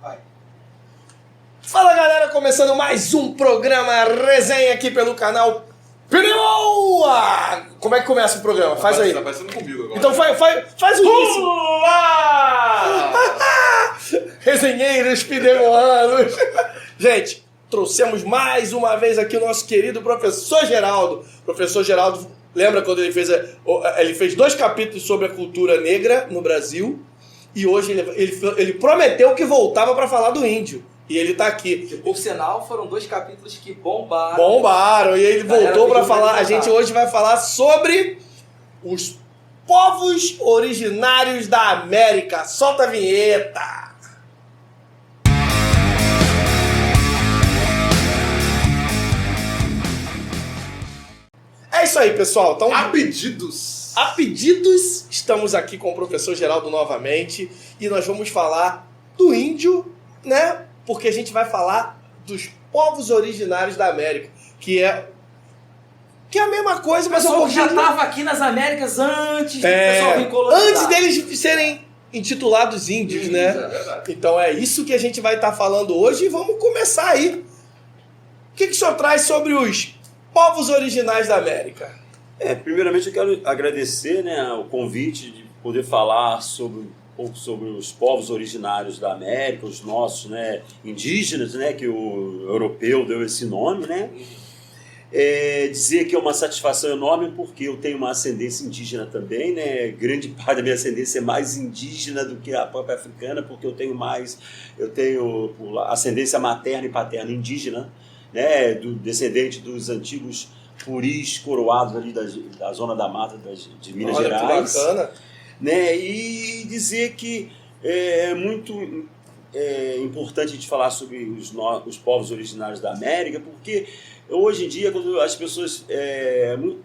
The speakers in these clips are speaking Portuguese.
Vai. Fala galera, começando mais um programa resenha aqui pelo canal Pneuma! Como é que começa o programa? Faz aí. Tá parecendo comigo agora. Então faz o início. Olá! Resenheiros pneumanos. Gente, trouxemos mais uma vez aqui o nosso querido professor Geraldo. Professor Geraldo, lembra quando ele fez 2 capítulos sobre a cultura negra no Brasil? E hoje ele prometeu que voltava para falar do índio. E ele tá aqui. Que, por sinal, foram 2 capítulos que bombaram. Bombaram. E ele voltou para falar. A gente voltar. hoje vai falar sobre os povos originários da América. Solta a vinheta. É isso aí, pessoal. Então, A pedidos. a pedidos, estamos aqui com o professor Geraldo novamente. E nós vamos falar do índio, né? Porque a gente vai falar dos povos originários da América, que é a mesma coisa, O mas pessoal um já pouquinho... estava aqui nas Américas antes do pessoal vir colonizar. antes deles serem intitulados índios, né? É verdade. Então é isso que a gente vai estar falando hoje e vamos começar aí. O que o senhor traz sobre os povos originários da América? Primeiramente eu quero agradecer, né, o convite de poder falar um pouco sobre os povos originários da América, os nossos, né, indígenas, né, que o europeu deu esse nome, né. Dizer que é uma satisfação enorme porque eu tenho uma ascendência indígena também, né, grande parte da minha ascendência é mais indígena do que a própria africana, porque eu tenho ascendência materna e paterna indígena, né, descendente dos antigos puris coroados ali da zona da mata de Minas Olha, Gerais. que bacana. Né? E dizer que é muito importante a gente falar sobre os povos originários da América, porque hoje em dia, quando as pessoas,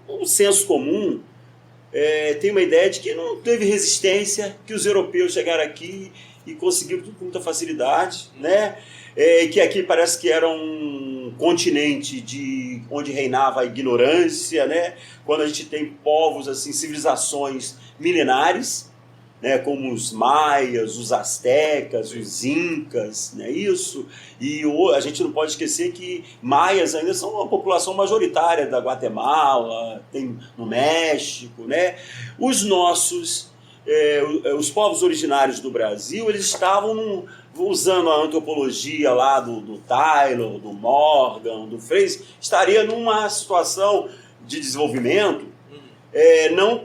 um senso comum, tem uma ideia de que não teve resistência, que os europeus chegaram aqui e conseguiram tudo com muita facilidade, né? Que aqui parece que era um continente onde reinava a ignorância, né? Quando a gente tem povos, assim, civilizações milenares, né? Como os maias, os astecas, os incas, né? Isso. E a gente não pode esquecer que maias ainda são uma população majoritária da Guatemala, tem no México, né? Os nossos os povos originários do Brasil, eles estavam usando a antropologia lá do Taylor, do Morgan, do Fraser, estaria numa situação de desenvolvimento não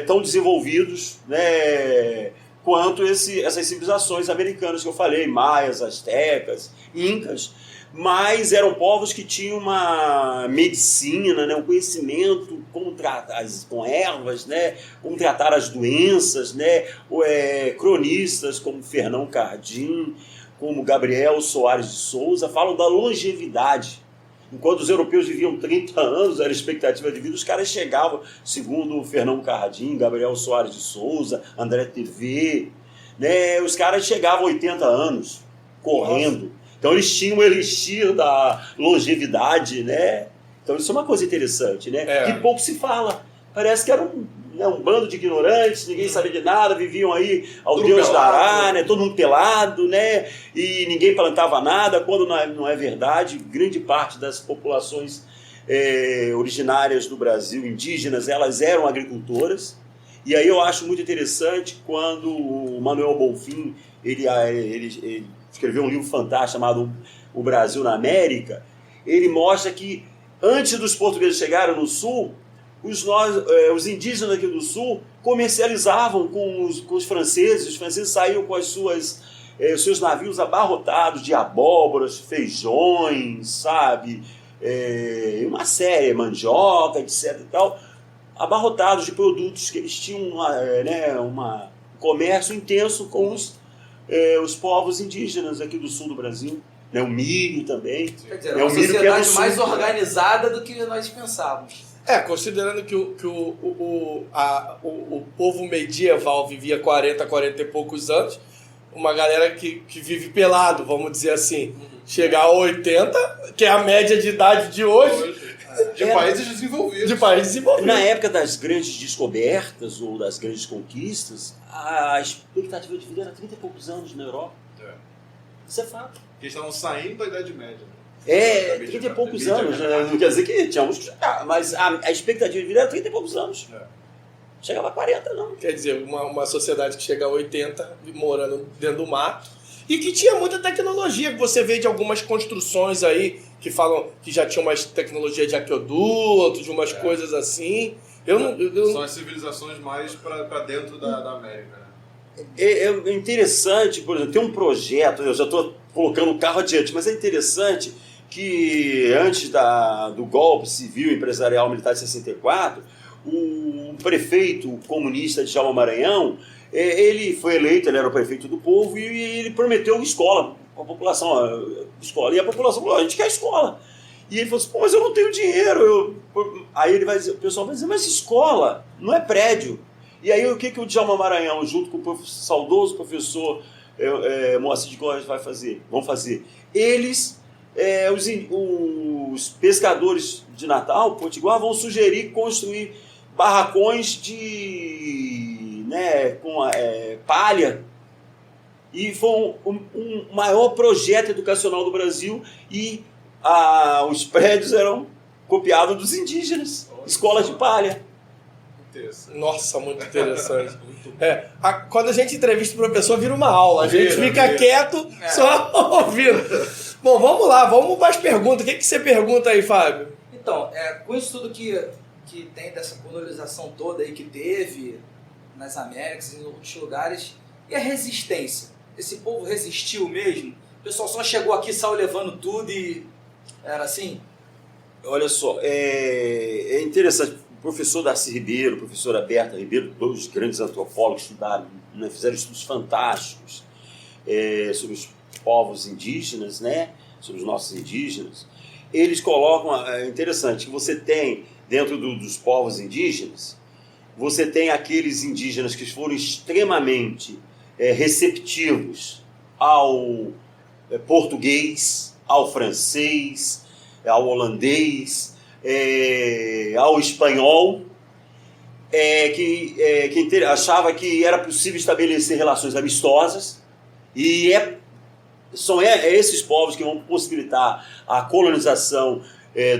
tão desenvolvidos, né, quanto essas civilizações americanas que eu falei, maias, astecas, incas, mas eram povos que tinham uma medicina, né, um conhecimento como tratar com ervas, né, como tratar as doenças, né, cronistas como Fernão Cardim, como Gabriel Soares de Souza, falam da longevidade. Enquanto os europeus viviam 30 anos, era a expectativa de vida, os caras chegavam, segundo Fernão Cardim, Gabriel Soares de Souza, André TV, né, os caras chegavam a 80 anos, correndo. Nossa. Então eles tinham o elixir da longevidade, né? Então isso é uma coisa interessante, né? Que pouco se fala. Parece que era um bando de ignorantes, ninguém sabia de nada, viviam aí ao Tudo Deus pelado, dará, né? Todo mundo pelado, né? E ninguém plantava nada, quando não é verdade. Grande parte das populações originárias do Brasil, indígenas, elas eram agricultoras. E aí eu acho muito interessante quando o Manuel Bonfim, ele escreveu um livro fantástico chamado O Brasil na América. Ele mostra que antes dos portugueses chegarem no Sul, os indígenas aqui do Sul comercializavam com os franceses. Os franceses saíam com os seus navios abarrotados de abóboras, feijões, sabe? Uma série, mandioca, etc. e tal, abarrotados de produtos que eles tinham um comércio intenso com os povos indígenas aqui do sul do Brasil, né? O milho também. Quer dizer, o uma milho sociedade sul, mais organizada do que nós pensávamos. Considerando que o povo medieval vivia 40 e poucos anos, uma galera que vive pelado, vamos dizer assim, chegar a 80, que é a média de idade de hoje. De países desenvolvidos. De países desenvolvidos. Na época das grandes descobertas ou das grandes conquistas, a expectativa de vida era 30 e poucos anos na Europa. Isso é fato. Porque eles estavam saindo da Idade Média. É, 30 e poucos anos, né? Não quer dizer que tínhamos que chegar, mas a expectativa de vida era 30 e poucos anos. Chegava a 40, não. Quer dizer, uma sociedade que chega a 80 morando dentro do mato e que tinha muita tecnologia, que você vê de algumas construções aí que falam que já tinha umas tecnologia de aqueduto, de umas coisas assim. São as civilizações mais para dentro da América, né? É interessante, por exemplo, tem um projeto, eu já estou colocando o carro adiante, mas é interessante que antes do golpe civil empresarial militar de 64, o prefeito comunista de Djalma Maranhão, ele foi eleito, ele era o prefeito do povo, e ele prometeu escola para a população, escola. E a população falou, a gente quer escola. E ele falou assim, pô, mas eu não tenho dinheiro. Aí ele vai dizer, o pessoal vai dizer, mas escola não é prédio. E aí o que o Djalma Maranhão, junto com o saudoso professor Moacir de Góes vão fazer? Eles, os pescadores de Natal, Potiguar, vão sugerir construir barracões com palha. E foi um maior projeto educacional do Brasil e os prédios eram copiados dos indígenas, escolas de palha. Nossa, muito interessante. Quando a gente entrevista o professor, vira uma aula. A gente fica quieto, só ouvindo. Bom, vamos lá, vamos para as perguntas. O que você pergunta aí, Fábio? Então, com isso tudo que tem dessa colonização toda aí que teve nas Américas e em outros lugares, e a resistência? Esse povo resistiu mesmo? O pessoal só chegou aqui, saiu levando tudo e era assim? Olha só, é interessante. O professor Darcy Ribeiro, a professora Berta Ribeiro, dois grandes antropólogos, estudaram, né, fizeram estudos fantásticos sobre os povos indígenas, né, sobre os nossos indígenas. Eles colocam, é interessante, que você tem, dentro dos povos indígenas, você tem aqueles indígenas que foram extremamente receptivos ao português, ao francês, ao holandês, ao espanhol, que achava que era possível estabelecer relações amistosas, e são esses povos que vão possibilitar a colonização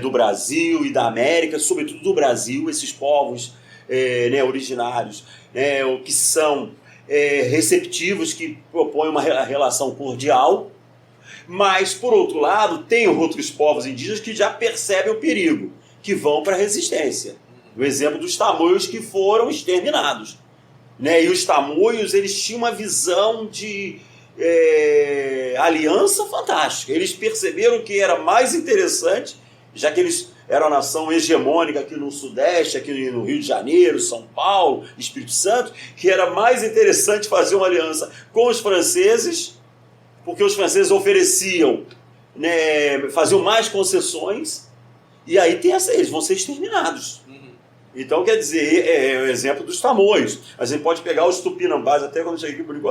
do Brasil e da América, sobretudo do Brasil, esses povos originários, que são receptivos, que propõem uma relação cordial. Mas, por outro lado, tem outros povos indígenas que já percebem o perigo, que vão para a resistência. O exemplo dos tamoios, que foram exterminados. E os tamoios, eles tinham uma visão de aliança fantástica. Eles perceberam que era mais interessante, já que eles eram a nação hegemônica aqui no Sudeste, aqui no Rio de Janeiro, São Paulo, Espírito Santo, que era mais interessante fazer uma aliança com os franceses, porque os franceses ofereciam, faziam mais concessões, e aí eles vão ser exterminados. Então, quer dizer, é o exemplo dos tamoios. A gente pode pegar os tupinambás, até quando eu cheguei aqui, eu digo,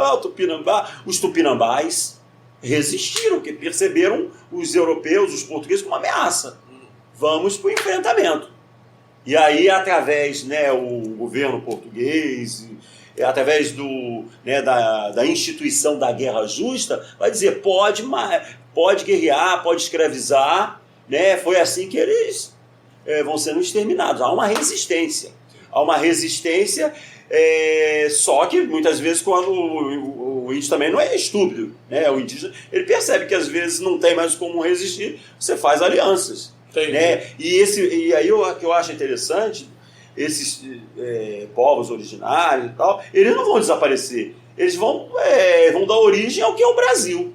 os tupinambás resistiram, porque perceberam os europeus, os portugueses, como uma ameaça. Vamos para o enfrentamento. E aí, através o governo português, através da instituição da guerra justa, vai dizer, pode guerrear, pode escravizar, foi assim que eles vão sendo exterminados. Há uma resistência. Só que muitas vezes quando o índio também não é estúpido, o indígena, ele percebe que às vezes não tem mais como resistir, você faz alianças. E aí o que eu acho interessante, esses povos originários e tal, eles não vão desaparecer. Eles vão dar origem ao que é o Brasil.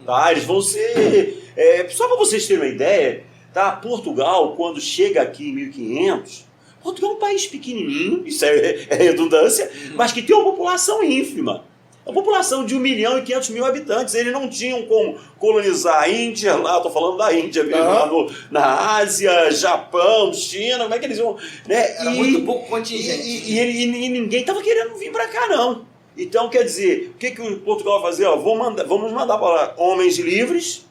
Tá? Eles vão ser... só para vocês terem uma ideia, tá? Portugal, quando chega aqui em 1500, Portugal é um país pequenininho, isso é redundância, mas que tem uma população ínfima. A população de 1.500.000 habitantes. Eles não tinham como colonizar a Índia, lá, estou falando da Índia mesmo, lá na Ásia, Japão, China, como é que eles iam... Era muito pouco contingente. E ninguém estava querendo vir para cá, não. Então, quer dizer, o que o Portugal vai fazer? Vamos mandar para lá homens livres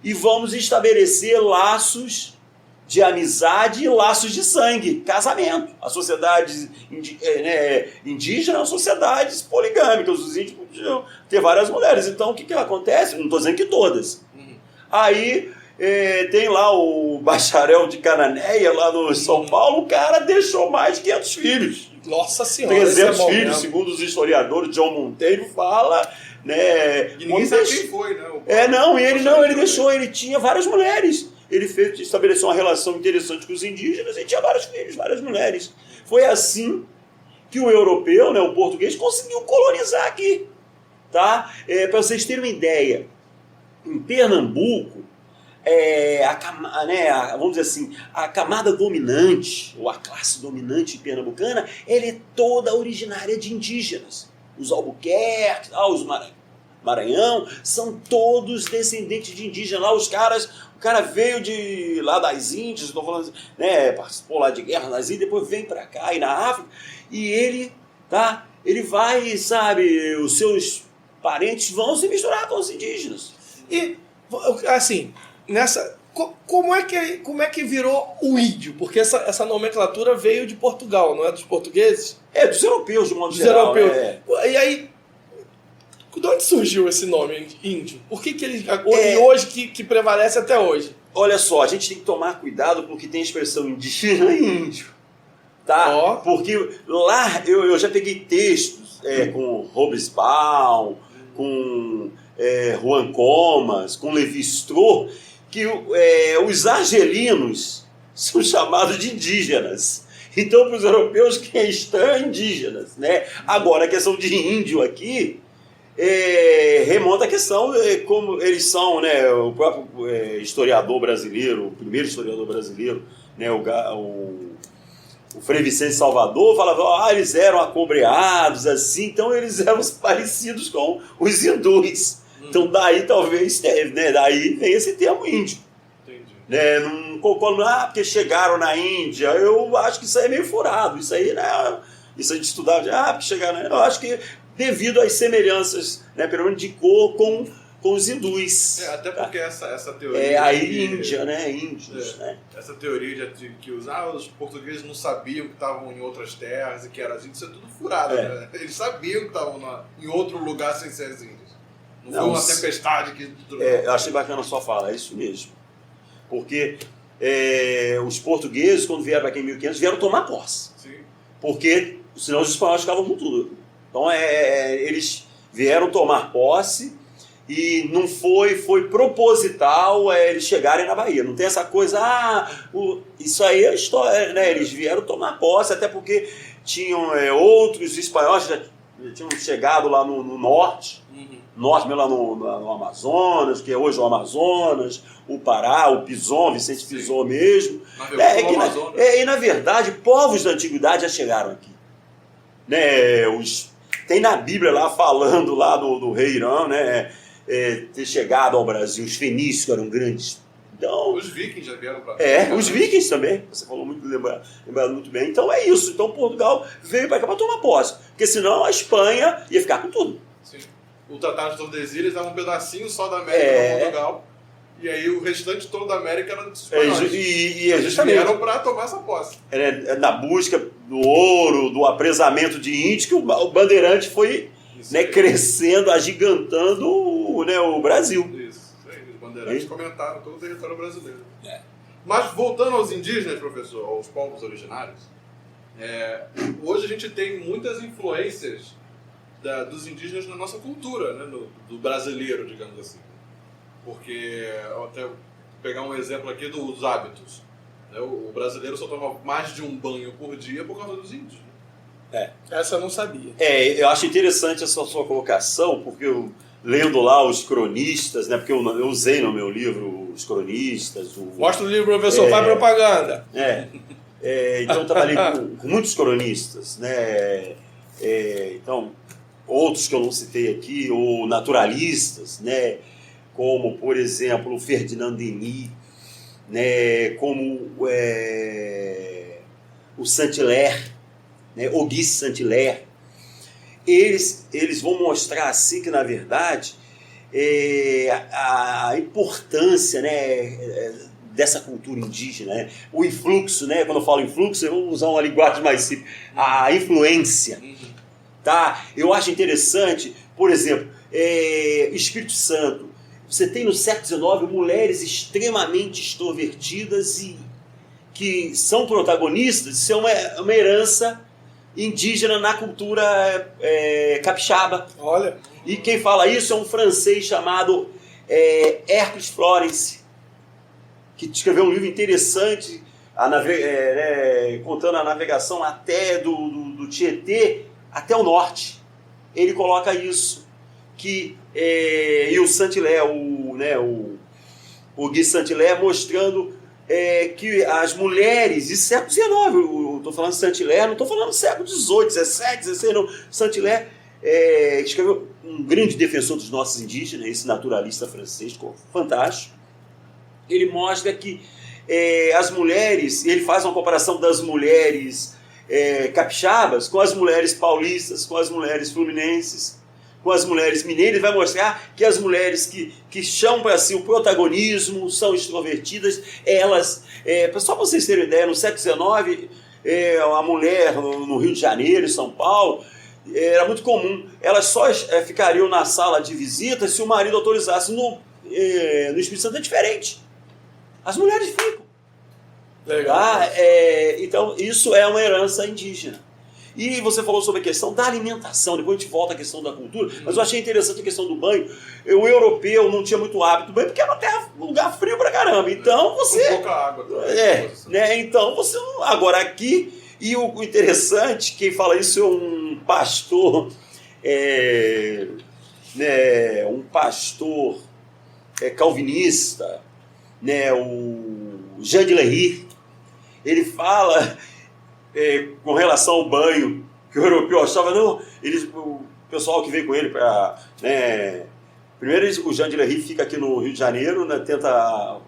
e vamos estabelecer laços de amizade e laços de sangue, casamento. A sociedade indígena são sociedades poligâmicas, os índios podiam ter várias mulheres. Então, o que acontece? Não estou dizendo que todas. Aí tem lá o bacharel de Cananéia, lá no São Paulo, o cara deixou mais de 500 filhos. Nossa Senhora. 300 filhos, segundo os historiadores, John Monteiro fala, né? E ninguém sabe quem foi, né? Ele deixou, ele tinha várias mulheres. Ele estabeleceu uma relação interessante com os indígenas e tinha vários filhos, várias mulheres. Foi assim que o europeu, né, o português, conseguiu colonizar aqui. Tá? Para vocês terem uma ideia, em Pernambuco, vamos dizer assim, a camada dominante, ou a classe dominante pernambucana, ela é toda originária de indígenas. Os Albuquerque, os Maranhão, são todos descendentes de indígenas. Lá o cara veio de lá das Índias, estou falando, né, participou lá de guerra nas Índias, depois vem para cá e na África, e ele vai, sabe, os seus parentes vão se misturar com os indígenas. E, assim, como é que virou o índio? Porque essa nomenclatura veio de Portugal, não é dos portugueses? Dos europeus, de modo geral. E aí, de onde surgiu esse nome, índio? Por que ele hoje que prevalece até hoje? Olha só, a gente tem que tomar cuidado porque tem a expressão indígena e índio. Tá? Porque lá eu já peguei textos com Hobsbawm, com Juan Comas, com Lévi-Strauss, que os argelinos são chamados de indígenas. Então, para os europeus, questão é indígenas. Né? Agora, a questão de índio aqui remonta à questão como eles são, né, o próprio historiador brasileiro, o primeiro historiador brasileiro, né, o Frei Vicente Salvador, falava, eles eram acobreados, assim, então eles eram parecidos com os hindus. Então daí talvez, né, daí vem esse termo índio. Entendi. Né, não concordo, porque chegaram na Índia, eu acho que isso aí é meio furado, isso aí, né, isso a gente estudava, porque chegaram, né, eu acho que devido às semelhanças, né, pelo menos de cor com os hindus. Até porque essa teoria... Índia, né? Índios, né? Essa teoria de que os portugueses não sabiam que estavam em outras terras e que eram as índias, isso é tudo furado, né? Eles sabiam que estavam em outro lugar sem ser as índias. Não foi uma tempestade que... Eu achei bacana a sua fala, é isso mesmo. Porque os portugueses, quando vieram para aqui em 1500, vieram tomar posse. Sim. Porque senão os espanhóis ficavam com tudo. Então eles vieram tomar posse e não foi proposital eles chegarem na Bahia. Não tem essa coisa, isso aí é história, né? Eles vieram tomar posse, até porque tinham outros espanhóis que já tinham chegado lá no norte, mesmo lá no Amazonas, que é hoje o Amazonas, o Pará, o Pison, Vicente Pison mesmo. E na verdade, povos da antiguidade já chegaram aqui. Né? Tem na Bíblia lá falando lá do rei Irã, né? Ter chegado ao Brasil, os fenícios eram grandes. Então, os vikings já vieram para cá. Os vikings também, você falou muito, lembrado muito bem. Então é isso, então Portugal veio para cá para tomar posse, porque senão a Espanha ia ficar com tudo. Sim. O Tratado de Tordesilhas dava um pedacinho só da América para Portugal, e aí o restante todo da América era dos espanhóis. Eles vieram para tomar essa posse. Na busca do ouro, do apresamento de índios, que o bandeirante foi crescendo, agigantando o Brasil. Isso aí, os bandeirantes comentaram todo o território brasileiro. Mas voltando aos indígenas, professor, aos povos originários, hoje a gente tem muitas influências dos indígenas na nossa cultura, né? Do brasileiro, digamos assim. Porque, até pegar um exemplo aqui dos hábitos, né? O brasileiro só toma mais de um banho por dia por causa dos índios. Essa eu não sabia. Eu acho interessante essa sua colocação, porque eu, lendo lá os cronistas, né, porque eu usei no meu livro os cronistas... Mostra o livro, professor, faz propaganda. Então eu trabalhei com muitos cronistas, né, então, outros que eu não citei aqui, ou naturalistas, né, como, por exemplo, o Ferdinand Denis, né, como o Saint-Hilaire, né, Auguste Saint-Hilaire. Eles vão mostrar assim que, na verdade, a importância, né, dessa cultura indígena, né? O influxo, né? Quando eu falo influxo, eu vou usar uma linguagem mais simples, a influência. Tá? Eu acho interessante, por exemplo, Espírito Santo. Você tem no século XIX mulheres extremamente extrovertidas e que são protagonistas. Isso é uma herança indígena na cultura capixaba. Olha. E quem fala isso é um francês chamado Hercules Florence, que escreveu um livro interessante contando a navegação até do Tietê até o norte. Ele coloca isso, e o Saint-Hilaire, o Guy Saint-Hilaire mostrando que as mulheres, isso século XIX, eu estou falando de Saint-Hilaire, não estou falando do século XVIII, XVII, XVI, não. Saint-Hilaire escreveu, um grande defensor dos nossos indígenas, esse naturalista francês, fantástico. Ele mostra que as mulheres, ele faz uma comparação das mulheres capixabas com as mulheres paulistas, com as mulheres fluminenses, com as mulheres mineiras. Vai mostrar que as mulheres que chamam para si o protagonismo, são extrovertidas, elas, só para vocês terem ideia, no século XIX, a mulher no Rio de Janeiro, em São Paulo, era muito comum, elas só ficariam na sala de visitas se o marido autorizasse. No Espírito Santo é diferente, as mulheres ficam. Legal. Então, isso é uma herança indígena. E você falou sobre a questão da alimentação, depois a gente volta à questão da cultura, mas eu achei interessante a questão do banho. O europeu não tinha muito hábito do banho, porque era um lugar frio pra caramba. Então você. Com pouca água. Então você. Agora aqui, e o interessante, quem fala isso é um pastor. Um pastor calvinista, o Jean de Lery. Ele fala com relação ao banho, que o europeu achava, não, o pessoal que veio com ele para... primeiro o Jean de Lery fica aqui no Rio de Janeiro, né, tenta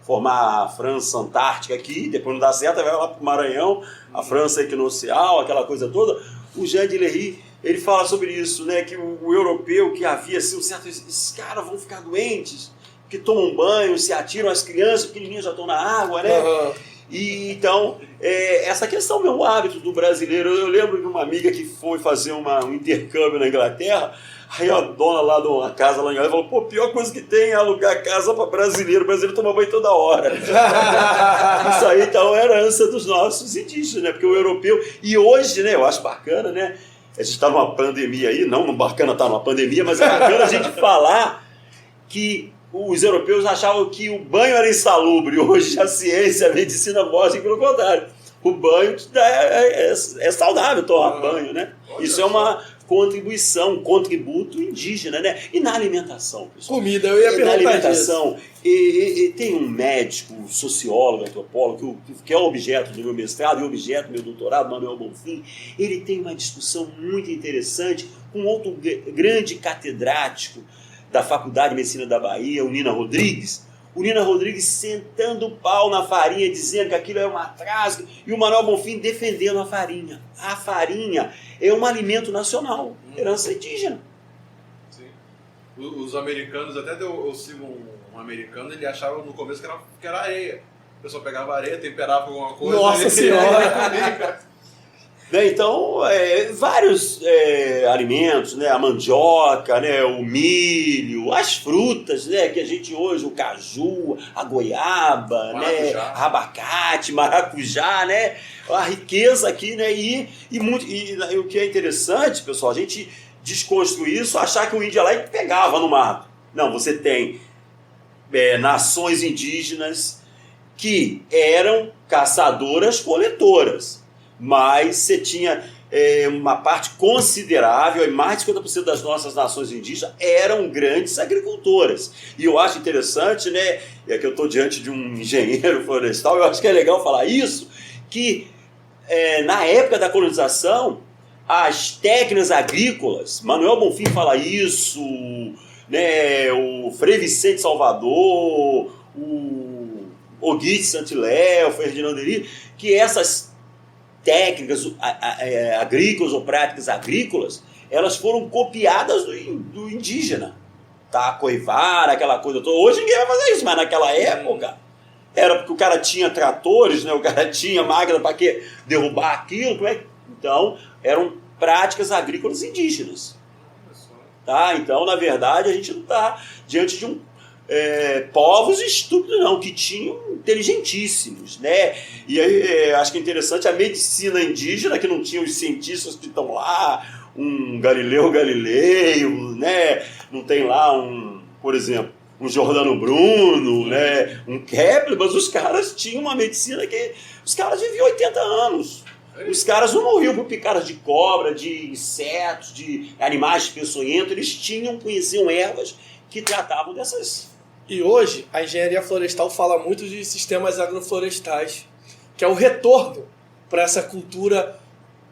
formar a França Antártica aqui, depois não dá certo, vai lá para o Maranhão, a França equinocial, aquela coisa toda. O Jean de Lery, ele fala sobre isso, né, que o europeu, que havia assim, um certo... Esses caras vão ficar doentes, que tomam banho, se atiram, as crianças pequenininhas já estão na água, né? Uhum. E então, essa questão é um hábito do brasileiro. Eu lembro de uma amiga que foi fazer um intercâmbio na Inglaterra, aí a dona lá de uma casa lá em Inglaterra falou, a pior coisa que tem é alugar casa para brasileiro. O brasileiro toma banho toda hora. Isso aí, então, é herança dos nossos indígenas, né? Porque o europeu... E hoje, né, eu acho bacana, né? A gente está numa pandemia aí, não bacana estar numa pandemia, mas é bacana a gente falar que os europeus achavam que o banho era insalubre. Hoje a ciência, a medicina mostra que pelo contrário. O banho é saudável tomar banho, né? Isso é uma contribuição, um contributo indígena, né? E na alimentação, pessoal? Comida, eu ia perguntar. Na alimentação, e tem um médico, sociólogo, antropólogo, que é o objeto do meu mestrado e o objeto do meu doutorado, Manuel Bonfim. Ele tem uma discussão muito interessante com outro grande catedrático da Faculdade de Medicina da Bahia, o Nina Rodrigues. O Nina Rodrigues sentando o pau na farinha, dizendo que aquilo é um atraso, e o Manuel Bonfim defendendo a farinha. A farinha é um alimento nacional, herança indígena. Sim. Os americanos, até eu sigo um americano, ele achava no começo que era areia. O pessoal pegava areia, temperava com alguma coisa. Nossa Senhora! Então, vários alimentos, né? A mandioca, né? O milho, as frutas, né? Que a gente hoje, o caju, a goiaba, né? Abacate, maracujá, né? A riqueza aqui, né? E o que é interessante, pessoal, a gente desconstruir isso, achar que o índio ia lá e pegava no mato. Não, você tem nações indígenas que eram caçadoras-coletoras. Mas você tinha uma parte considerável, e mais de 50% das nossas nações indígenas eram grandes agricultoras. E eu acho interessante, né, é que eu estou diante de um engenheiro florestal, eu acho que é legal falar isso, que na época da colonização, as técnicas agrícolas, Manuel Bonfim fala isso, né, o Frei Vicente Salvador, o Auguste Saint-Hilaire, o Ferdinand Henry, que essas técnicas agrícolas ou práticas agrícolas, elas foram copiadas do indígena. Tá? Coivar, aquela coisa toda. Hoje ninguém vai fazer isso, mas naquela época Era porque o cara tinha tratores, né? O cara tinha máquina para derrubar aquilo. Então, eram práticas agrícolas indígenas. Tá? Então, na verdade, a gente não está diante de povos estúpidos, não, que tinham inteligentíssimos, né? E aí, acho que é interessante a medicina indígena, que não tinha os cientistas que estão lá, um Galileu Galilei, né? Não tem lá por exemplo, um Giordano Bruno, né? Um Kepler, mas os caras tinham uma medicina que os caras viviam 80 anos. Os caras não morriam por picadas de cobra, de insetos, de animais peçonhentos, eles conheciam ervas que tratavam dessas. E hoje, a engenharia florestal fala muito de sistemas agroflorestais, que é o retorno para essa cultura,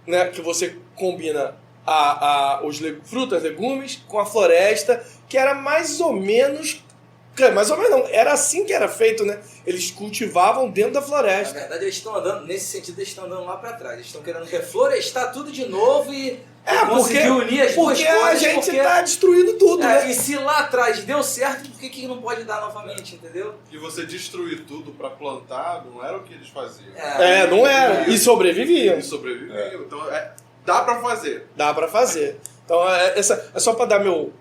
né, que você combina os frutas, legumes com a floresta, que era mais ou menos não, era assim que era feito, né? Eles cultivavam dentro da floresta. Na verdade, eles estão andando, nesse sentido, eles estão andando lá para trás. Eles estão querendo reflorestar tudo de novo e conseguir unir as duas coisas. Porque a gente está destruindo tudo, né? E se lá atrás deu certo, por que não pode dar novamente, entendeu? E você destruir tudo para plantar, não era o que eles faziam. Não era. E sobreviviam. Então, dá para fazer. Dá para fazer. Então, é só para dar meu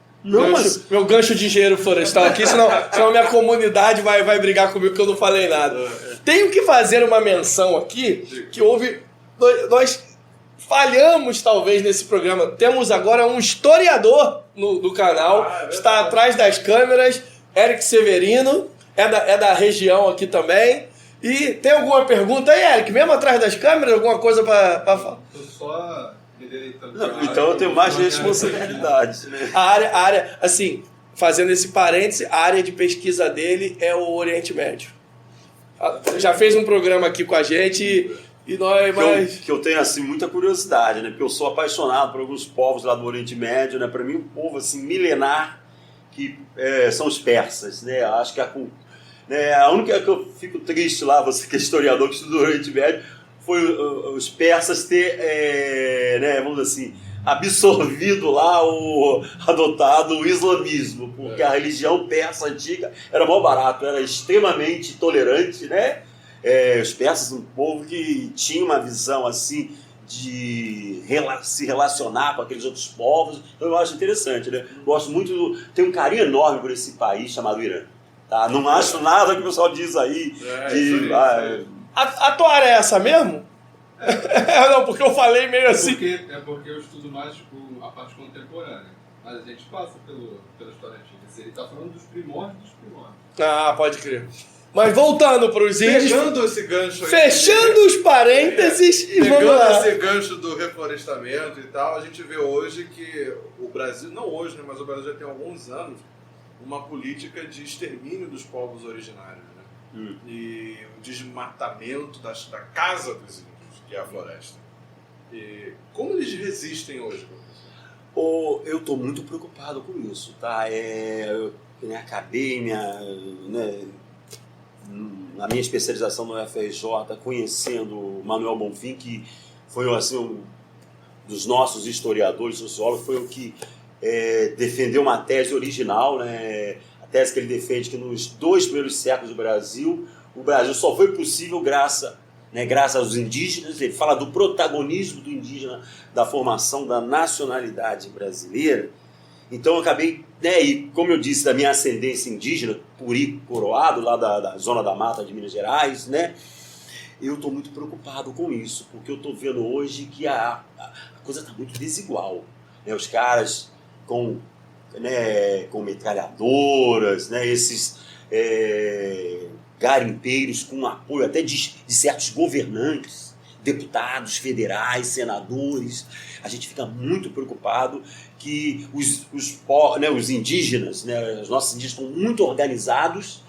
gancho de engenheiro florestal aqui, senão minha comunidade vai brigar comigo que eu não falei nada. Tenho que fazer uma menção aqui, que nós falhamos talvez nesse programa. Temos agora um historiador no canal, está atrás das câmeras, Eric Severino, é da região aqui também. E tem alguma pergunta aí, Eric? Mesmo atrás das câmeras, alguma coisa para falar? Tô só... Então eu tenho mais responsabilidade. Né? A área, assim, fazendo esse parêntese, a área de pesquisa dele é o Oriente Médio. Já fez um programa aqui com a gente e nós... Que eu tenho, assim, muita curiosidade, né? Porque eu sou apaixonado por alguns povos lá do Oriente Médio, né? Para mim, um povo, assim, milenar, que são os persas, né? Acho que a única que eu fico triste lá, você que é historiador que estuda o Oriente Médio, foi os persas ter, vamos dizer assim, absorvido lá, adotado o islamismo, porque a religião persa antiga era mó barato, era extremamente tolerante, né? Os persas, um povo que tinha uma visão assim de se relacionar com aqueles outros povos, então eu acho interessante, né? Gosto muito, tenho um carinho enorme por esse país chamado Irã. Tá? Não acho nada que o pessoal diz aí. A tua área é essa mesmo? Não, porque eu falei meio assim. Porque eu estudo mais a parte contemporânea. Mas a gente passa pela história antiga. Ele está falando dos primórdios dos primórdios. Ah, pode crer. Mas voltando para os índios. Fechando esse gancho aí. Fechando os parênteses e vamos lá. Pegando esse gancho do reflorestamento e tal, a gente vê hoje que o Brasil, não hoje, né, mas o Brasil já tem alguns anos, uma política de extermínio dos povos originários. E o desmatamento da casa dos índios, que é a floresta. E como eles resistem hoje, professor? Eu estou muito preocupado com isso, tá? Eu acabei na minha especialização no FRJ conhecendo o Manuel Bonfim, que foi assim, um dos nossos historiadores, sociólogos, foi o que defendeu uma tese original, né? Tese que ele defende que nos 2 primeiros séculos do Brasil, o Brasil só foi possível graças aos indígenas. Ele fala do protagonismo do indígena, da formação da nacionalidade brasileira. Então eu acabei, e como eu disse, da minha ascendência indígena, Puri Coroado, lá da Zona da Mata de Minas Gerais, né? Eu estou muito preocupado com isso, porque eu estou vendo hoje que a coisa está muito desigual. Né? Os caras com metralhadoras, né, esses garimpeiros com apoio até de certos governantes, deputados federais, senadores. A gente fica muito preocupado que os indígenas, né, os nossos indígenas estão muito organizados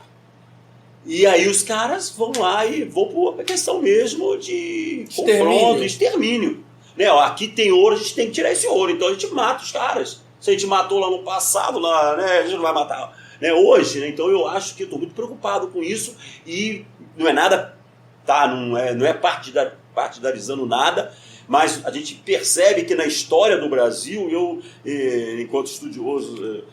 e aí os caras vão lá e vão por uma questão mesmo de confronto, extermínio. Né, aqui tem ouro, a gente tem que tirar esse ouro, então a gente mata os caras. Se a gente matou lá no passado, a gente não vai matar hoje, né? Então eu acho que estou muito preocupado com isso e não é nada, não é partidarizando nada, mas a gente percebe que na história do Brasil, enquanto estudioso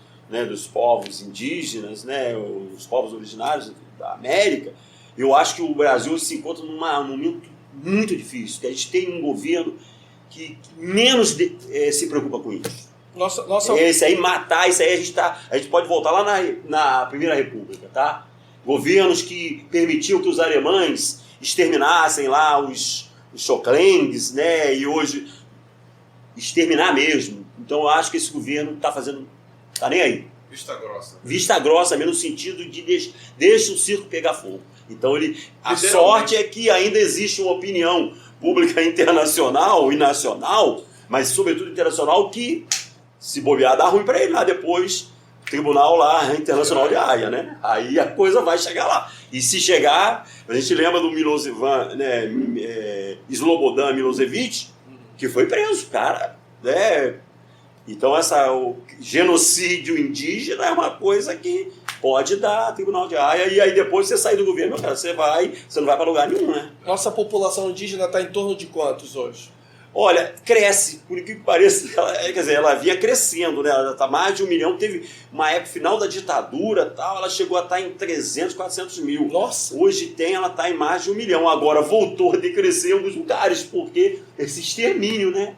dos povos indígenas, né, os povos originários da América, Eu acho que o Brasil se encontra num momento muito difícil, que a gente tem um governo que menos se preocupa com isso. Nossa... Esse aí matar, isso aí a gente pode voltar lá na Primeira República, tá? Governos que permitiam que os alemães exterminassem lá os Schocklengs, né? E hoje exterminar mesmo. Então eu acho que esse governo tá nem aí. Vista grossa. Vista grossa mesmo no sentido de deixa o circo pegar fogo. Então a sorte é que ainda existe uma opinião pública internacional e nacional, mas sobretudo internacional, que se bobear dá ruim para ele lá depois, tribunal lá internacional de Haia, né? Aí a coisa vai chegar lá. E se chegar, a gente lembra do Milosevic, né, Slobodan Milosevic, que foi preso, cara, né? Então o genocídio indígena é uma coisa que pode dar tribunal de Haia, e aí depois você sai do governo, cara, você não vai para lugar nenhum, né? Nossa população indígena está em torno de quantos hoje? Olha, cresce, por que pareça, ela vinha crescendo, né? Ela está mais de 1 milhão, teve uma época, final da ditadura, tal, ela chegou a estar em 300, 400 mil. Nossa! Hoje ela está em mais de 1 milhão, agora voltou a decrescer em alguns lugares, porque esse extermínio, né?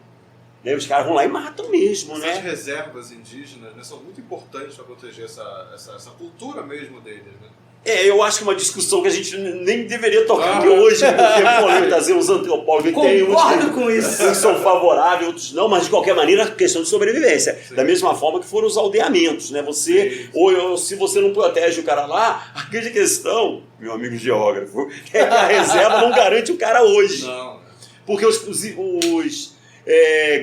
Os caras vão lá e matam mesmo, né? Essas reservas indígenas, né, são muito importantes para proteger essa cultura mesmo deles, né? Eu acho que é uma discussão que a gente nem deveria tocar aqui hoje, porque polêmica, os antropólogos têm Concordo com isso. Uns são favoráveis, outros não, mas de qualquer maneira, questão de sobrevivência. Sim. Da mesma forma que foram os aldeamentos, né? Se você não protege o cara lá, a grande questão, meu amigo geógrafo, é que a reserva não garante o cara hoje. Não. Porque os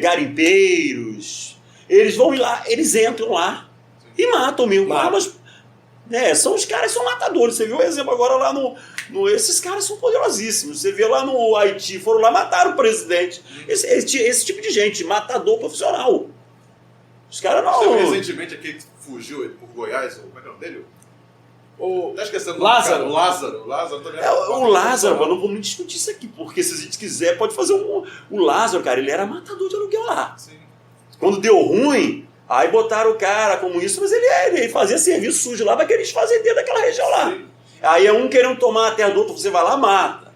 garimpeiros, eles vão lá, eles entram lá e matam mesmo. São os caras, são matadores. Você viu o exemplo agora lá esses caras são poderosíssimos. Você vê lá no Haiti, foram lá, mataram o presidente. Esse tipo de gente, matador profissional. Os caras não... Recentemente aquele que fugiu por Goiás, como é que é o nome dele? Tá esquecendo Lázaro. O Lázaro também. O Lázaro, mas não vamos discutir isso aqui, porque se a gente quiser, pode fazer o Lázaro, cara, ele era matador de aluguel lá. Sim. Quando deu ruim, aí botaram o cara como isso, mas ele fazia serviço sujo lá para aqueles fazendeiros daquela região lá. Sim. Aí é um querendo tomar a terra do outro, você vai lá, mata.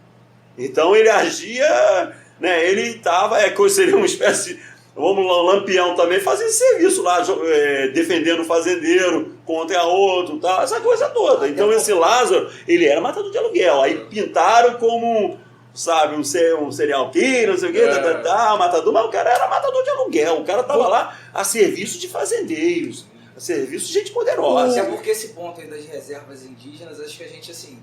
Então ele agia, né, ele estava, seria uma espécie de... Vamos lá, o Lampião também fazia serviço lá, defendendo o fazendeiro contra outro, tal, essa coisa toda. Então esse Lázaro, ele era matador de aluguel. Aí pintaram como, sabe, um serial killer, não sei o quê, matador, mas o cara era matador de aluguel. O cara estava lá a serviço de fazendeiros, a serviço de gente poderosa. É porque esse ponto aí das reservas indígenas, acho que a gente, assim,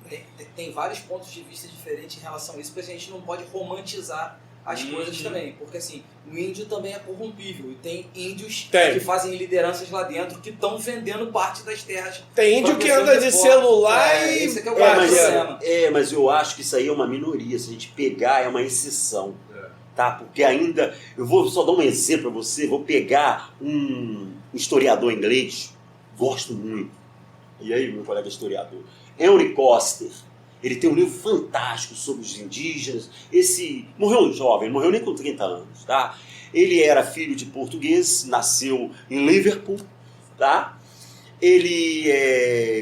tem vários pontos de vista diferentes em relação a isso, porque a gente não pode romantizar as coisas também, porque assim, o índio também é corrompível e tem índios que fazem lideranças lá dentro que estão vendendo parte das terras. Tem índio que anda de celular e... Esse é que é o problema. Mas eu acho que isso aí é uma minoria, se a gente pegar é uma exceção, tá? Porque ainda, eu vou só dar um exemplo para você, vou pegar um historiador inglês, gosto muito, e aí meu colega historiador, Henry Coster. Ele tem um livro fantástico sobre os indígenas. Esse morreu jovem, não morreu nem com 30 anos, tá? Ele era filho de português, nasceu em Liverpool, tá?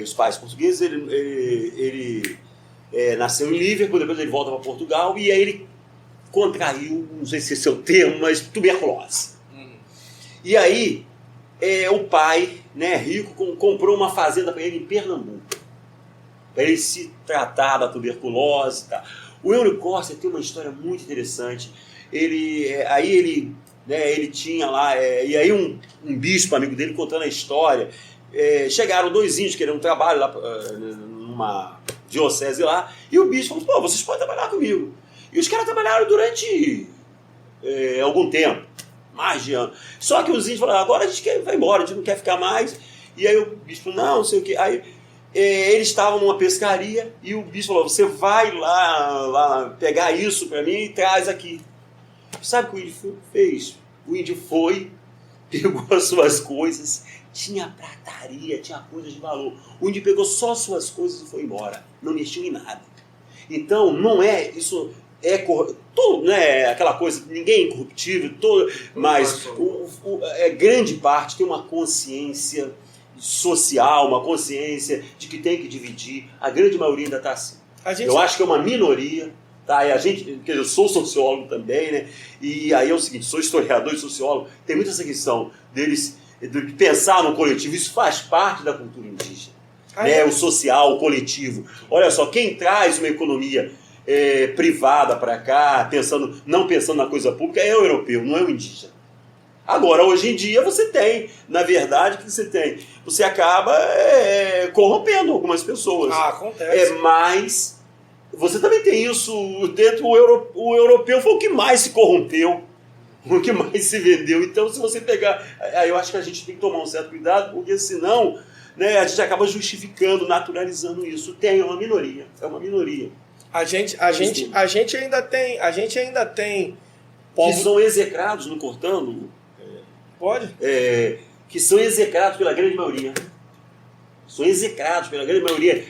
Os pais portugueses, ele nasceu em Liverpool, depois ele volta para Portugal e aí ele contraiu, não sei se esse é o termo, mas tuberculose. E aí o pai, né, rico, comprou uma fazenda para ele em Pernambuco, para ele se tratar da tuberculose, tá? O Henry Coster tem uma história muito interessante. Ele tinha lá, e aí um bispo amigo dele contando a história, chegaram 2 índios querendo um trabalho lá numa diocese lá, e o bispo falou, vocês podem trabalhar comigo. E os caras trabalharam durante algum tempo, mais de ano. Só que os índios falaram, agora a gente vai embora, a gente não quer ficar mais. E aí o bispo, não sei o que. Aí eles estavam numa pescaria e o bispo falou, você vai lá pegar isso para mim e traz aqui. Sabe o que o índio fez? O índio foi, pegou as suas coisas, tinha prataria, tinha coisas de valor. O índio pegou só as suas coisas e foi embora, não mexeu em nada. Então, não é isso... Tudo, né, aquela coisa, ninguém é incorruptível, mas grande parte tem uma consciência social, uma consciência de que tem que dividir. A grande maioria ainda está assim. Eu acho que é uma minoria. Tá? E a gente, eu sou sociólogo também, né? E aí é o seguinte, sou historiador e sociólogo, tem muita essa questão deles de pensar no coletivo, isso faz parte da cultura indígena. Né? O social, o coletivo. Olha só, quem traz uma economia privada para cá, não pensando na coisa pública, é o europeu, não é o indígena. Agora, hoje em dia, você tem, na verdade, o que você tem? Você acaba corrompendo algumas pessoas. Acontece. Mas você também tem isso dentro o europeu foi o que mais se corrompeu, o que mais se vendeu. Então, se você pegar... Aí eu acho que a gente tem que tomar um certo cuidado, porque senão, né, a gente acaba justificando, naturalizando isso. É uma minoria. A gente ainda tem que são execrados, não cortando? Pode? Que são execrados pela grande maioria. São execrados pela grande maioria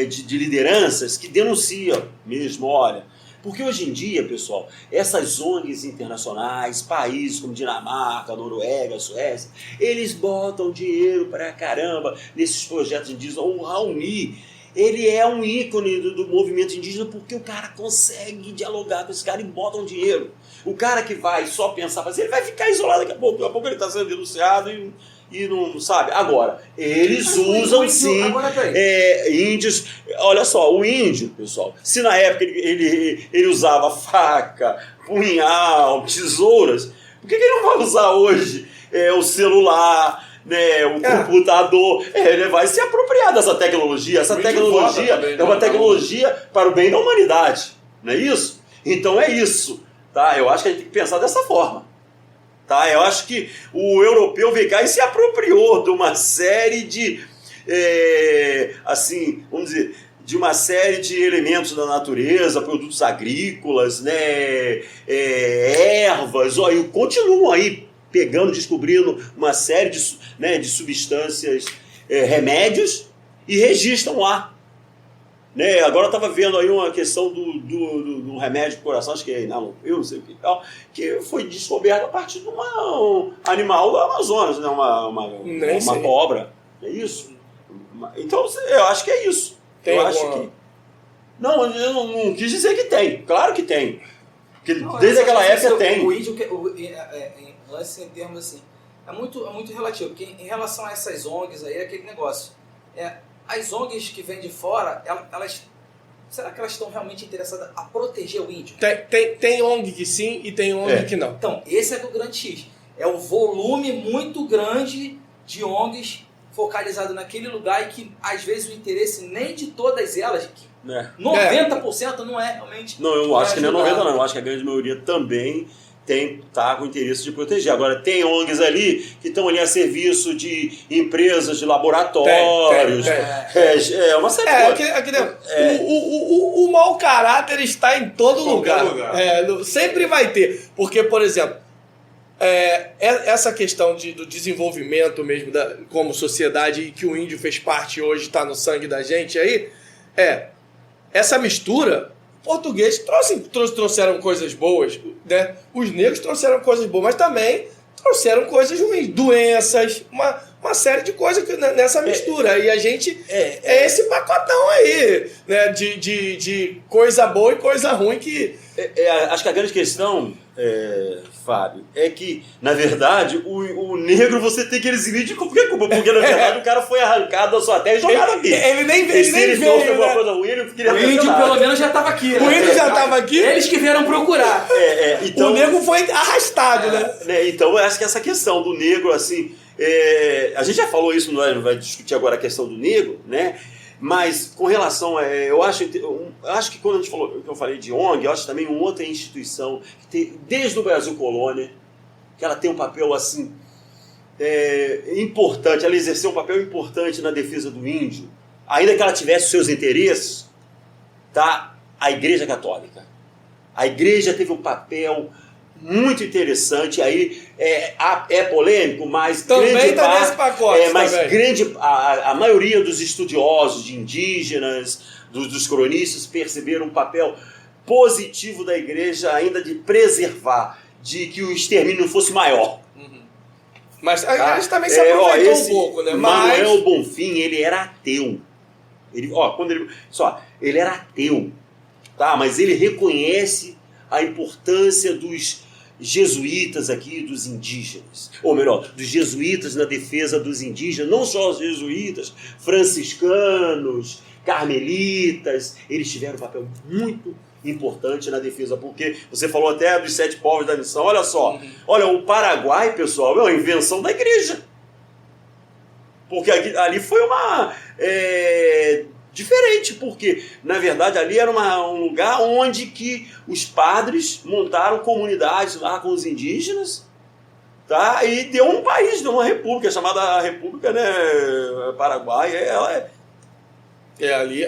de lideranças que denunciam mesmo, olha. Porque hoje em dia, pessoal, essas ONGs internacionais, países como Dinamarca, Noruega, Suécia, eles botam dinheiro pra caramba nesses projetos indígenas. O Raoni, ele é um ícone do movimento indígena porque o cara consegue dialogar com esse cara e botam dinheiro. O cara que vai só pensar, ele vai ficar isolado daqui a pouco ele está sendo denunciado e não sabe. Agora, eles usam sim índios. Olha só, o índio, pessoal, se na época ele usava faca, punhal, tesouras, por que ele não vai usar hoje o celular, né, o computador? Ele vai se apropriar dessa tecnologia. Essa tecnologia é uma tecnologia para o bem da humanidade, não é isso? Então é isso, tá? Eu acho que a gente tem que pensar dessa forma. Tá? Eu acho que o europeu veio cá e se apropriou de uma série de, assim, vamos dizer, de uma série de elementos da natureza, produtos agrícolas, né, ervas, e continuam aí pegando, descobrindo uma série de substâncias, remédios, e registram lá. Né? Agora eu estava vendo aí uma questão do remédio do coração, acho que é eu não sei o que tal, que foi descoberto a partir de um animal do Amazonas, né? uma cobra. É isso? Então eu acho que é isso. Não, eu não quis dizer que tem. Claro que tem. Porque desde aquela época tem. O índio, lance em termos assim, é muito relativo, porque em relação a essas ONGs aí, é aquele negócio. As ONGs que vêm de fora, será que elas estão realmente interessadas a proteger o índio? Tem ONG que sim e tem ONG que não. Então, esse é o grande X. É o volume muito grande de ONGs focalizado naquele lugar e que, às vezes, o interesse nem de todas elas, que 90% não é realmente... Não, eu acho que não é 90%, não. Eu acho que a grande maioria também tá com interesse de proteger. Agora, tem ONGs ali que estão ali a serviço de empresas, de laboratórios. É uma série de coisas. O mau caráter está em todo lugar. Sempre vai ter. Porque, por exemplo, essa questão do desenvolvimento mesmo como sociedade e que o índio fez parte hoje, está no sangue da gente aí, essa mistura... Portugueses trouxeram coisas boas, né? Os negros trouxeram coisas boas, mas também trouxeram coisas ruins, doenças, uma série de coisas nessa mistura. E a gente é esse pacotão aí, né? De coisa boa e coisa ruim que... Acho que a grande questão, Fábio, é que, na verdade, o negro você tem que eximir de qualquer culpa, porque, na verdade, o cara foi arrancado da sua terra e jogado aqui. Ele nem veio, se ele trouxe alguma coisa ruim, ele queria o índio, pelo menos, já estava aqui. O índio já estava aqui? Eles que vieram procurar. Então, o negro foi arrastado, né? Então, eu acho que essa questão do negro, assim... a gente já falou isso, não vai discutir agora a questão do negro, né? Mas com relação eu acho que quando eu falei de ONG, eu acho também uma outra instituição que tem, desde o Brasil Colônia, que ela tem um papel assim importante, ela exerceu um papel importante na defesa do índio, ainda que ela tivesse seus interesses, tá? A Igreja Católica. A Igreja teve um papel muito interessante, aí é polêmico, mas também grande tá parte, nesse pacote, mas a maioria dos estudiosos de indígenas, dos cronistas, perceberam um papel positivo da igreja ainda de preservar, de que o extermínio não fosse maior. Mas a gente também se aproveitou um pouco, né? Manuel Bonfim, ele era ateu. Ele era ateu, tá? Mas ele reconhece a importância dos jesuítas aqui, dos indígenas. Ou melhor, dos jesuítas na defesa dos indígenas, não só os jesuítas, franciscanos, carmelitas, eles tiveram um papel muito importante na defesa, porque você falou até dos 7 povos da missão, olha só, olha, o Paraguai, pessoal, é uma invenção da igreja. Porque ali foi uma... diferente, porque, na verdade, ali era um lugar onde que os padres montaram comunidades lá com os indígenas, tá? E deu um país, deu uma república, chamada República, né, Paraguai. Ali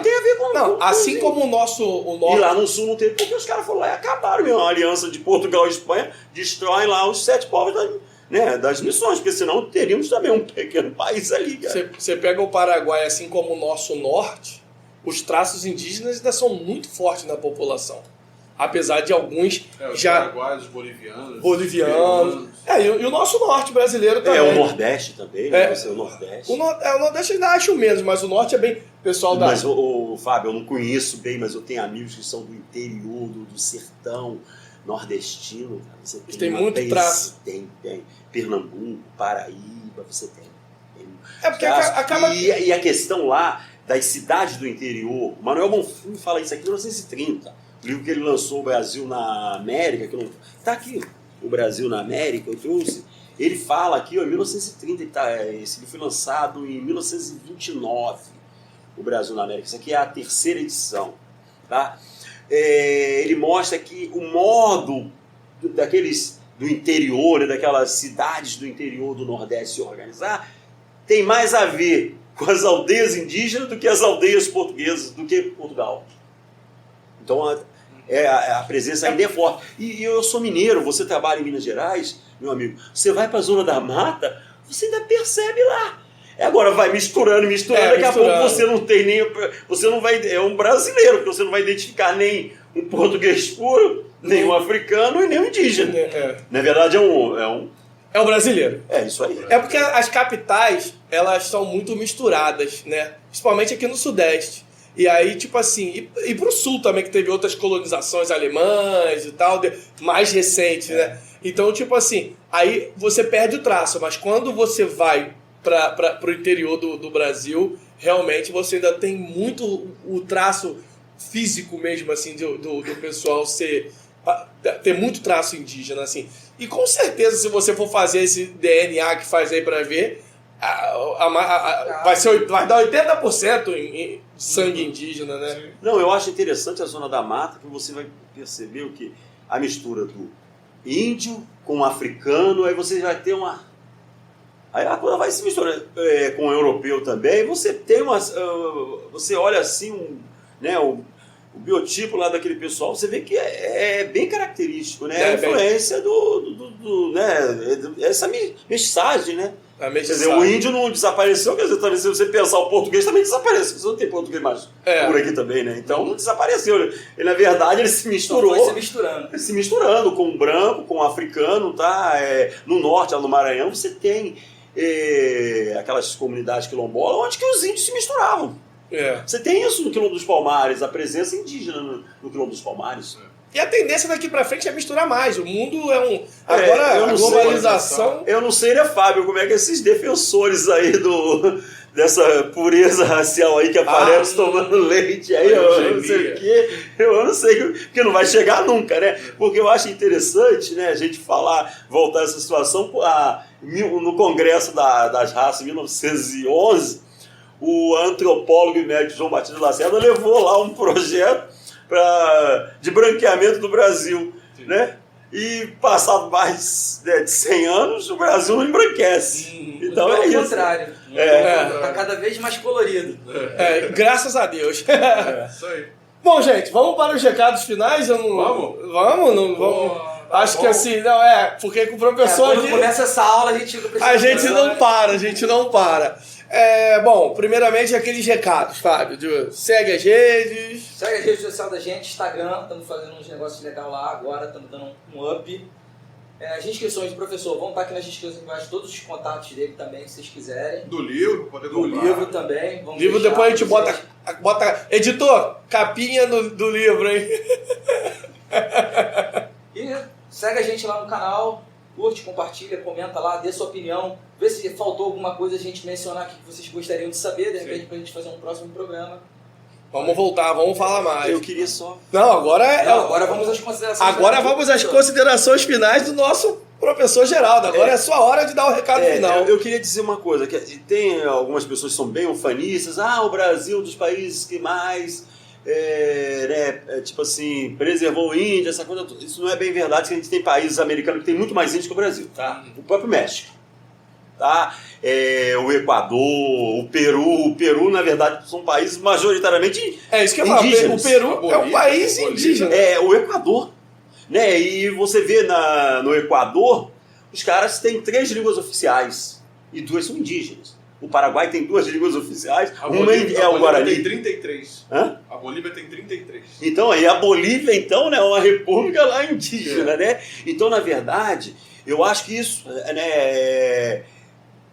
tem a ver com... Não, assim como o nosso... E lá no sul não teve, porque os caras foram lá e acabaram mesmo. A aliança de Portugal e Espanha destrói lá os 7 povos das missões, porque senão teríamos também um pequeno país ali, cara. Você pega o Paraguai, assim como o nosso norte, os traços indígenas ainda são muito fortes na população. Apesar de alguns os já... paraguaios, bolivianos. E o nosso norte brasileiro também. O Nordeste também, né? O Nordeste. O Nordeste ainda acho menos, mas o norte é bem... Pessoal da... Mas, Fábio, eu não conheço bem, mas eu tenho amigos que são do interior, do sertão nordestino. Você tem muito traço. Tem. Pernambuco, Paraíba, você tem. Porque acaba... E a questão lá das cidades do interior, Manuel Bonfim fala isso aqui em 1930, o livro que ele lançou, O Brasil na América, que não... Tá aqui, O Brasil na América, eu trouxe. Ele fala aqui, ó, em 1930, esse livro foi lançado em 1929, O Brasil na América. Isso aqui é a 3ª edição, tá? Ele mostra que o modo do interior, daquelas cidades do interior do Nordeste se organizar, tem mais a ver com as aldeias indígenas do que as aldeias portuguesas, do que Portugal. Então a presença ainda é forte. E eu sou mineiro, você trabalha em Minas Gerais, meu amigo, você vai para a Zona da Mata, você ainda percebe lá. Agora vai misturando, daqui a pouco você não tem nem... Você não vai... É um brasileiro, porque você não vai identificar nem um português puro, nem um africano e nem um indígena. Na verdade é um brasileiro. É isso aí. É porque as capitais, elas são muito misturadas, né? Principalmente aqui no Sudeste. E aí, tipo assim, e pro Sul também, que teve outras colonizações alemãs e tal, mais recentes, né? Então, tipo assim, aí você perde o traço, mas quando você vai pro interior do Brasil, realmente você ainda tem muito o traço físico mesmo, assim, do pessoal ter muito traço indígena, assim. E com certeza, se você for fazer esse DNA que faz aí pra ver, vai dar 80% em sangue indígena, né? Sim. Não, eu acho interessante a Zona da Mata, que você vai perceber o que a mistura do índio com o africano, aí você vai ter uma... Aí a coisa vai se misturar com o europeu também, você tem você olha assim, o biotipo lá daquele pessoal, você vê que é bem característico, né? A influência essa mensagem, né? Quer dizer, o índio não desapareceu, quer dizer, também, se você pensar o português também desapareceu, você não tem português mais por aqui também, né? Então não desapareceu. Ele, na verdade, ele se misturou. Foi se misturando. Se misturando com o branco, com o africano, tá? No norte, lá no Maranhão, você tem aquelas comunidades quilombolas onde que os índios se misturavam. Você tem isso no Quilombo dos Palmares, a presença indígena no Quilombo dos Palmares. E a tendência daqui pra frente é misturar mais. O mundo é um... Agora, a globalização... Eu não sei, né, Fábio, como é que esses defensores aí dessa pureza racial aí que aparece tomando leite aí, eu não sei o quê. Eu não sei, porque não vai chegar nunca, né? Porque eu acho interessante, né, a gente voltar a essa situação. No Congresso das Raças, em 1911, o antropólogo e médico João Batista Lacerda levou lá um projeto de branqueamento do Brasil, né? E passado mais de 100 anos, o Brasil não embranquece. Então Pelo isso. contrário. Está cada vez mais colorido. Graças a Deus. Isso aí. Bom, gente, vamos para os recados finais? Vamos? Vamos? Não vamos? Acho que assim, porque com o professor quando aqui... começa essa aula, a gente não para. Bom, primeiramente aqueles recados, Fábio. Segue as redes. Segue as redes sociais da gente, Instagram, estamos fazendo uns negócios legais lá agora, estamos dando um up. As inscrições do professor vão estar aqui nas descrições embaixo, todos os contatos dele também, se vocês quiserem. Do livro, poder Do comprar. livro também. Vamos Livro deixar depois a gente pra vocês. bota... Editor, capinha do livro, hein? E segue a gente lá no canal, curte, compartilha, comenta lá, dê sua opinião, vê se faltou alguma coisa a gente mencionar aqui que vocês gostariam de saber, de repente pra gente fazer um próximo programa. Vamos voltar, vamos falar mais. Eu queria só... Não, agora Agora vamos às considerações. Agora vamos às considerações finais do nosso professor Geraldo. Agora é sua hora de dar o recado final. Eu queria dizer uma coisa, que tem algumas pessoas que são bem ufanistas, o Brasil é um dos países que mais, tipo assim, preservou o índio, essa coisa toda. Isso não é bem verdade, que a gente tem países americanos que tem muito mais índio que o Brasil, tá? O próprio México, tá? O Equador, o Peru, na verdade, são países majoritariamente É isso que eu falo. indígenas. O Peru é um país indígena. O Equador, né? E você vê no Equador, os caras têm 3 línguas oficiais e 2 são indígenas. O Paraguai tem 2 línguas oficiais, uma é o Guarani. Tem 33. Hã? A Bolívia tem 33. Então, aí a Bolívia, então, né, é uma república lá indígena, né? Então, na verdade, eu acho que isso, né,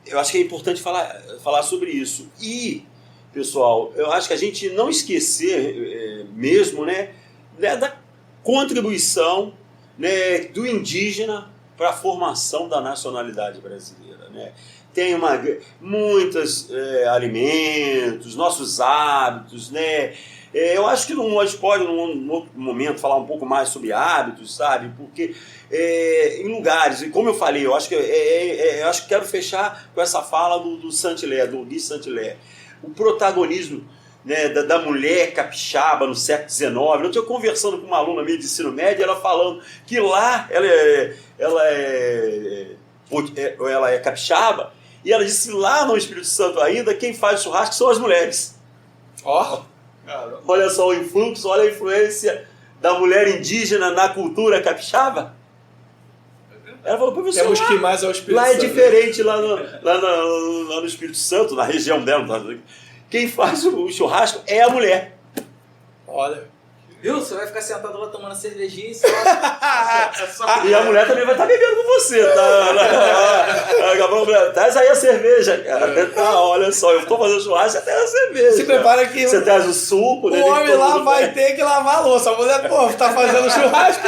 eu acho que é importante falar sobre isso. E, pessoal, eu acho que a gente não esquecer mesmo, né, da contribuição, né, do indígena para a formação da nacionalidade brasileira, né? Tem muitos alimentos, nossos hábitos, né? Eu acho que a gente pode, num outro momento, falar um pouco mais sobre hábitos, sabe? Porque em lugares, e como eu falei, eu acho que quero fechar com essa fala do Saint-Hilaire, do Guy Saint-Hilaire. O protagonismo, né, da mulher capixaba no século XIX. Eu estou conversando com uma aluna minha de ensino médio, ela falando que lá ela é capixaba, e ela disse que lá no Espírito Santo ainda, quem faz churrasco são as mulheres. Ó, Caramba. Olha só o influxo, olha a influência da mulher indígena na cultura capixaba. Ela falou, professor, temos que ir mais ao Espírito lá é Santo. diferente, lá no Espírito Santo, na região dela. Quem faz o churrasco é a mulher. Olha. Viu? Você vai ficar sentado lá tomando cervejinha e só... E a mulher também vai estar bebendo com você, tá? Traz aí a cerveja, cara. Olha só, eu tô fazendo churrasco, você traz a cerveja. Se prepara que Você traz o suco, né? o homem lá vai ter que lavar a louça. A mulher, tá fazendo churrasco.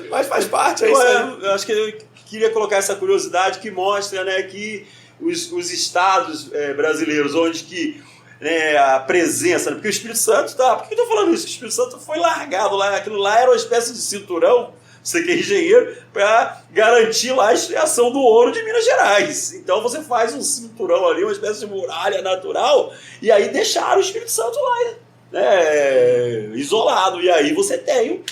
Mas faz parte, é isso aí. Eu acho que eu queria colocar essa curiosidade que mostra, né, que os estados brasileiros, onde que a presença, porque o Espírito Santo por que eu estou falando isso? O Espírito Santo foi largado lá, aquilo lá era uma espécie de cinturão, você que é engenheiro, para garantir lá a extração do ouro de Minas Gerais. Então você faz um cinturão ali, uma espécie de muralha natural, e aí deixaram o Espírito Santo lá, né, isolado, e aí você tem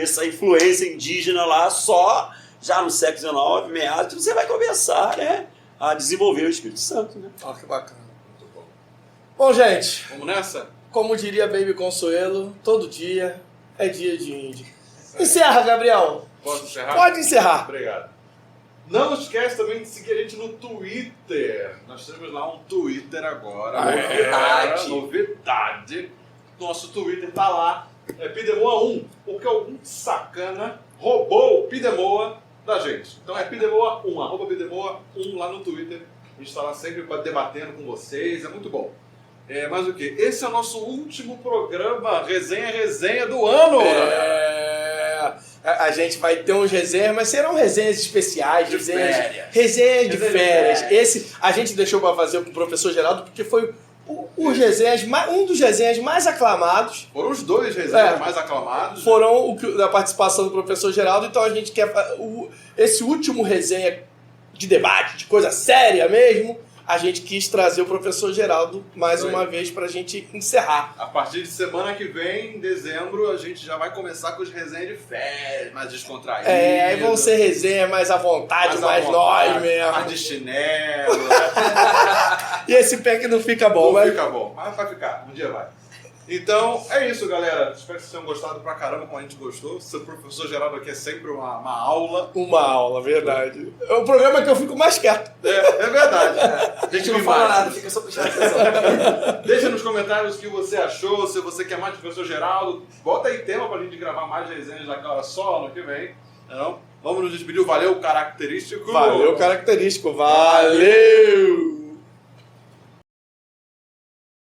essa influência indígena lá só já no século XIX, meados, você vai começar, né, a desenvolver o Espírito Santo, né? Ó, que bacana. Bom, gente, Vamos nessa? como diria Baby Consuelo, todo dia é dia de índio. Encerra, Gabriel. Posso encerrar? Pode encerrar. Obrigado. Não esquece também de seguir a gente no Twitter. Nós temos lá um Twitter agora. Novidade. Nosso Twitter tá lá. É Pidemoa1. Porque algum sacana roubou o Pidemoa da gente. Então é Pidemoa1. @ Pidemoa1 lá no Twitter. A gente tá lá sempre debatendo com vocês. É muito bom. Mas o quê? Esse é o nosso último programa resenha do ano. A gente vai ter uns resenhas, mas serão resenhas especiais, De resenhas férias. resenhas de Resenha de férias. férias. Esse a gente deixou para fazer com o professor Geraldo, porque foi um dos resenhas mais aclamados. Foram os 2 resenhas É. mais aclamados. Foram da participação do professor Geraldo, então a gente quer esse último resenha de debate, de coisa séria mesmo. A gente quis trazer o professor Geraldo mais Isso aí. uma vez para a gente encerrar. A partir de semana que vem, em dezembro, a gente já vai começar com os resenhas de férias, mais descontraídos. Aí vão ser resenhas mais à vontade, mais à nós vontade, mesmo. mais de chinelo, né? E esse pé que não fica bom, Não mas fica bom, mas vai ficar, um dia vai. Então, é isso, galera. Espero que vocês tenham gostado pra caramba, como a gente gostou. Seu professor Geraldo aqui é sempre uma aula. uma aula, verdade. É o programa que eu fico mais quieto. É verdade. A gente não fala nada, fica só prestando atenção. Deixa nos comentários o que você achou, se você quer mais do professor Geraldo. Bota aí tema pra gente gravar mais resenhas daquela só ano que vem. Não? Vamos nos despedir. Valeu, característico. Valeu, característico. Valeu!